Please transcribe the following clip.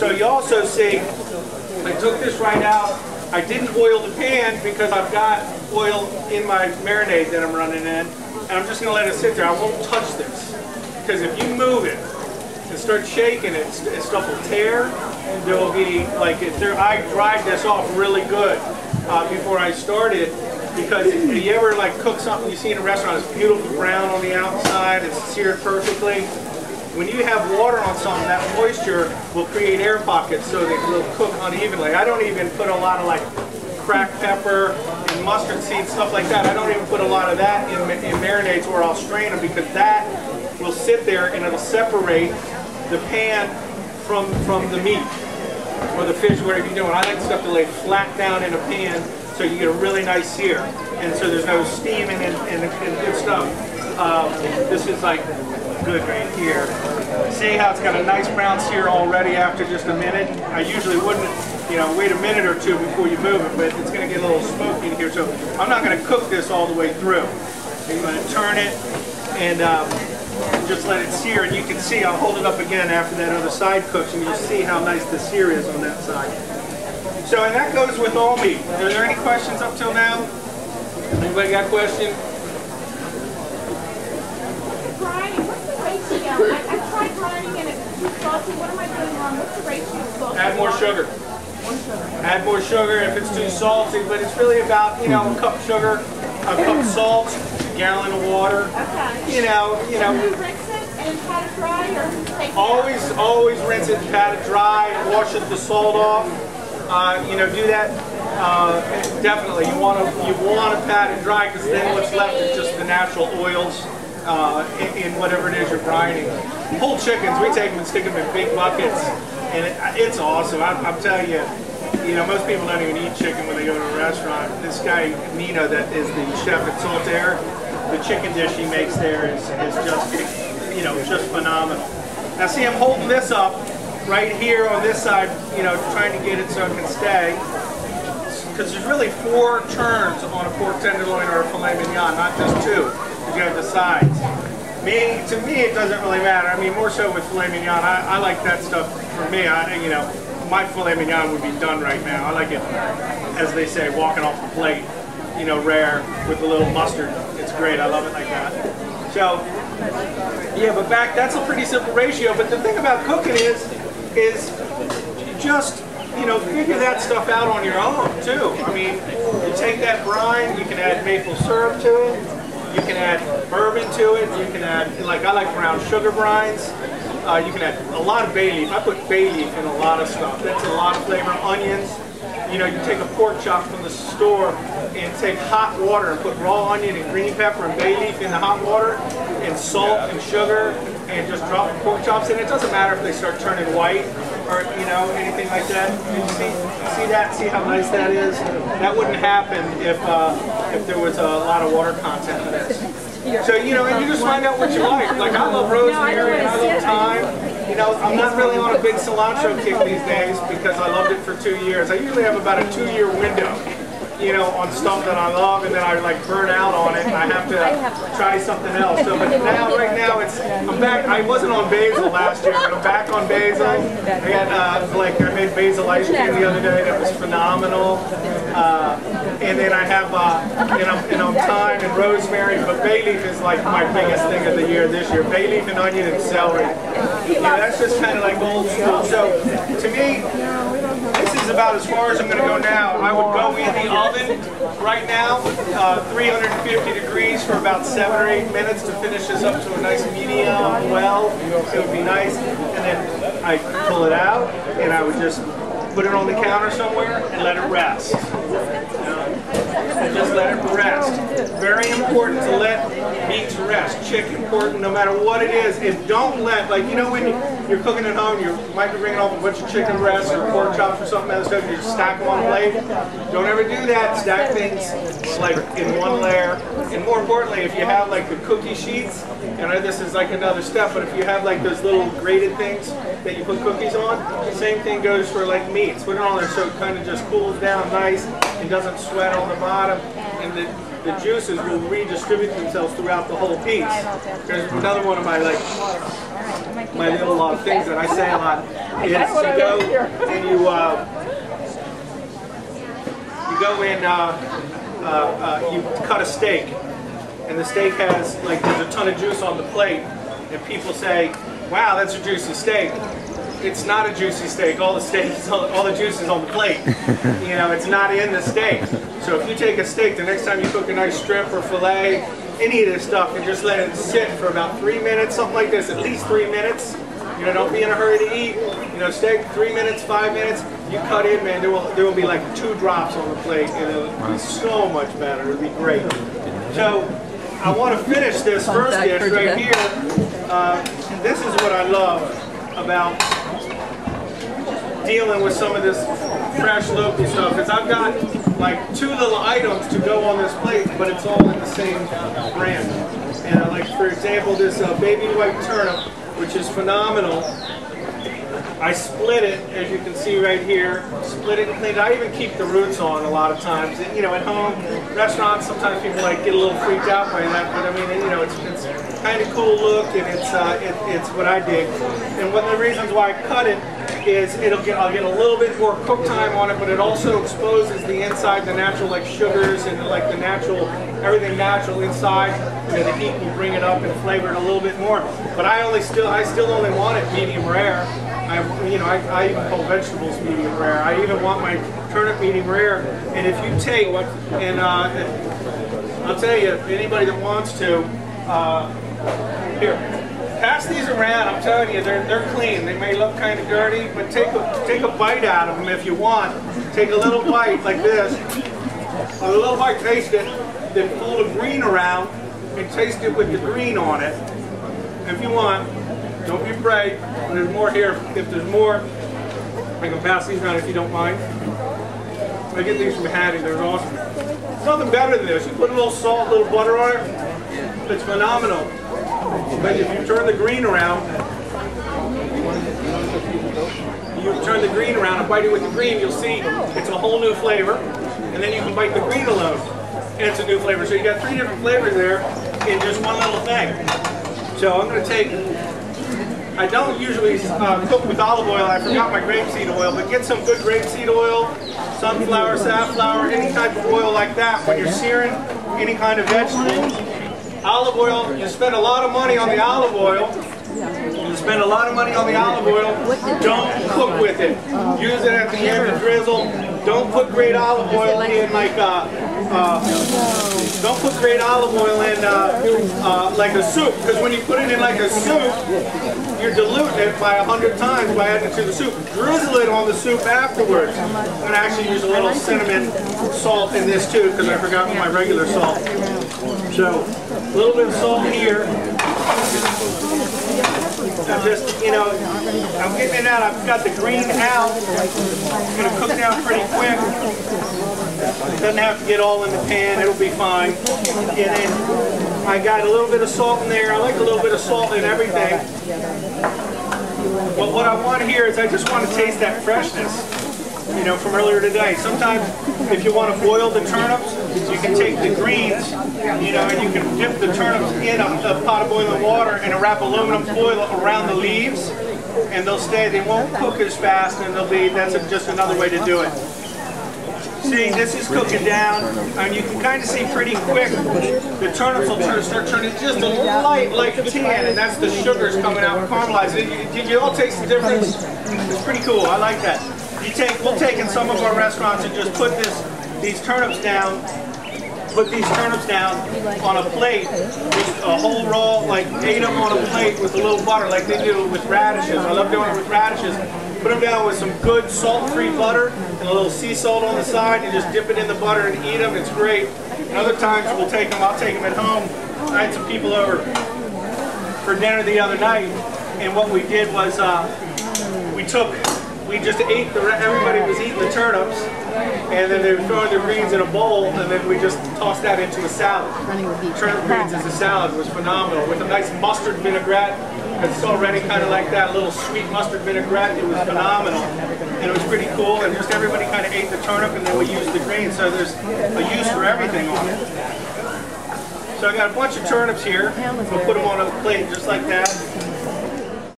So you also see, I took this right out. I didn't oil the pan because I've got oil in my marinade that I'm running in. And I'm just going to let it sit there. I won't touch this. Because if you move it and start shaking it, stuff will tear. There will be, like, I dried this off really good before I started. Because if you ever like cook something you see in a restaurant, it's beautiful brown on the outside, it's seared perfectly. When you have water on something, that moisture will create air pockets so that it will cook unevenly. I don't even put a lot of like cracked pepper and mustard seeds, stuff like that. I don't even put a lot of that in marinades where I'll strain them, because that will sit there and it'll separate the pan from the meat or the fish, whatever you're doing. I like stuff to lay flat down in a pan so you get a really nice sear, and so there's no steaming and good stuff. This is like good right here. See how it's got a nice brown sear already after just a minute? I usually wouldn't, wait a minute or two before you move it, but it's going to get a little smoky in here. So I'm not going to cook this all the way through. I'm going to turn it and just let it sear, and you can see, I'll hold it up again after that other side cooks, and you'll see how nice the sear is on that side. So, and that goes with all meat. Are there any questions up till now? Anybody got a question? Brining, what's the ratio? I tried brining and it's too salty. What am I doing wrong? What's the ratio of salt? Add more sugar. More sugar. Add more sugar if it's too salty, but it's really about, a cup of sugar, a cup of salt, a gallon of water. Okay. You Can you rinse it and pat it dry, or take it out? Always rinse it and pat it dry, wash the salt off. Do that. Definitely, you want to pat it dry, because then what's left is just the natural oils in whatever it is you're brining. Whole chickens, we take them and stick them in big buckets, and it's awesome. I'm telling you, most people don't even eat chicken when they go to a restaurant. This guy Nino, that is the chef at Saltaire, the chicken dish he makes there is just just phenomenal. Now see, I'm holding this up right here on this side, trying to get it so it can stay. Because there's really 4 turns on a pork tenderloin or a filet mignon, not just 2, because you have the sides. To me, it doesn't really matter. I mean, more so with filet mignon. I like that stuff. For me, my filet mignon would be done right now. I like it, as they say, walking off the plate, rare with a little mustard. It's great. I love it like that. So, yeah, but that's a pretty simple ratio. But the thing about cooking is just, figure that stuff out on your own, too. I mean, you take that brine, you can add maple syrup to it, you can add bourbon to it, you can add, I like brown sugar brines, you can add a lot of bay leaf. I put bay leaf in a lot of stuff. That's a lot of flavor. Onions. You take a pork chop from the store and take hot water and put raw onion and green pepper and bay leaf in the hot water, and salt and sugar, and just drop the pork chops in. It doesn't matter if they start turning white or anything like that. You see that? See how nice that is? That wouldn't happen if there was a lot of water content in this. So and you just find out what you like. Like, I love rosemary and I love thyme. I'm not really on a big cilantro kick these days because I loved it for 2 years. I usually have about a 2-year window, on stuff that I love, and then I burn out on it, and I have to try something else. So, but right now, I'm back. I wasn't on basil last year, but I'm back on basil. I got, I made basil ice cream the other day. That was phenomenal. And then I have, thyme and rosemary, but bay leaf is like my biggest thing of the year this year. Bay leaf and onion and celery. That's just kind of like old school. So, to me, this is about as far as I'm going to go now. I would go in the oven right now, 350 degrees for about 7 or 8 minutes to finish this up to a nice medium well. It would be nice. And then I pull it out, and I would just put it on the counter somewhere and let it rest. And just let it rest. Very important to let meats rest. Chicken, pork, no matter what it is. And don't let, when you're cooking at home, you might be bringing off a bunch of chicken breasts or pork chops or something else, you just stack them on a plate. Don't ever do that. Stack things in one layer. And more importantly, if you have the cookie sheets, I know this is another step, but if you have those little grated things that you put cookies on, same thing goes for meats. Put it on there so it kind of just cools down nice and doesn't sweat on the bottom, and the juices will redistribute themselves throughout the whole piece. There's another one of my my little things that I say a lot is you go and you go and you cut a steak, and the steak has, like, there's a ton of juice on the plate, and people say, wow, that's a juicy steak. It's not a juicy steak. All the juice is on the plate. You know, it's not in the steak. So if you take a steak, the next time you cook a nice strip or fillet, any of this stuff, and just let it sit for about 3 minutes, something like this, at least 3 minutes. You know, don't be in a hurry to eat. You know, steak, 3 minutes, 5 minutes. You cut in, man, there will be like 2 drops on the plate, and it'll be so much better. It'll be great. So I want to finish this first dish right here. This is what I love about dealing with some of this fresh local stuff, is I've got like 2 little items to go on this plate, but it's all in the same brand. And like, for example, this baby white turnip, which is phenomenal. I split it, as you can see right here, split it and cleaned it. I even keep the roots on a lot of times. You know, at home, restaurants, sometimes people like get a little freaked out by that, but I mean, you know, it's kind of cool look, and it's what I dig. And one of the reasons why I cut it is I'll get a little bit more cook time on it, but it also exposes the inside, the natural, like, sugars and like the natural, everything natural inside. You know, the heat will bring it up and flavor it a little bit more. But I still only want it medium rare. I even call vegetables medium rare. I even want my turnip medium rare. And if you take, and I'll tell you, anybody that wants to, here, pass these around. I'm telling you, they're clean. They may look kind of dirty, but take a bite out of them if you want. Take a little bite like this. A little bite, taste it. Then pull the green around and taste it with the green on it. If you want, don't be afraid. There's more here. If there's more, I can pass these around if you don't mind. I get these from Hattie. They're awesome. There's nothing better than this. You put a little salt, a little butter on it. It's phenomenal. But if you turn the green around, and bite it with the green, you'll see it's a whole new flavor. And then you can bite the green alone, and it's a new flavor. So you got 3 different flavors there in just one little thing. So I'm going to take, I don't usually cook with olive oil. I forgot my grapeseed oil, but get some good grapeseed oil, sunflower, safflower, any type of oil like that when you're searing any kind of vegetable. Olive oil, you spend a lot of money on the olive oil. Don't cook with it. Use it at the end to drizzle. Don't put great olive oil in like don't put great olive oil in like a soup, because when you put it in like a soup, you're diluting it by 100 times by adding it to the soup. Drizzle it on the soup afterwards. I'm going to actually use a little cinnamon salt in this too, because I forgot my regular salt. So a little bit of salt here. I'm just, you know, I'm getting it out. I've got the green out. It's going to cook down pretty quick. It doesn't have to get all in the pan. It'll be fine. And then I got a little bit of salt in there. I like a little bit of salt in everything. But what I want here is I just want to taste that freshness, you know, from earlier today. Sometimes if you want to boil the turnips, you can take the greens, you know, and you can dip the turnips in a pot of boiling water and wrap aluminum foil around the leaves, and they'll stay. They won't cook as fast, and they'll be, that's just another way to do it. See, this is cooking down, and you can kind of see pretty quick the turnips will start turning just a light like tan, and that's the sugars coming out caramelizing. Did you all taste the difference? It's pretty cool. I like that. We'll take in some of our restaurants and just put these turnips down. Put these turnips down on a plate, just a whole raw, like 8 of them on a plate with a little butter, like they do with radishes. I love doing it with radishes. Put them down with some good salt-free butter and a little sea salt on the side, and just dip it in the butter and eat them. It's great. And other times I'll take them at home. I had some people over for dinner the other night, and what we did was we just ate everybody was eating the turnips, and then they were throwing their greens in a bowl, and then we just tossed that into a salad. Turnip greens as a salad was phenomenal, with a nice mustard vinaigrette. It's already kind of like that little sweet mustard vinaigrette. It was phenomenal, and it was pretty cool. And just everybody kind of ate the turnip, and then we used the greens. So there's a use for everything on it. So I got a bunch of turnips here. We'll put them on a plate just like that.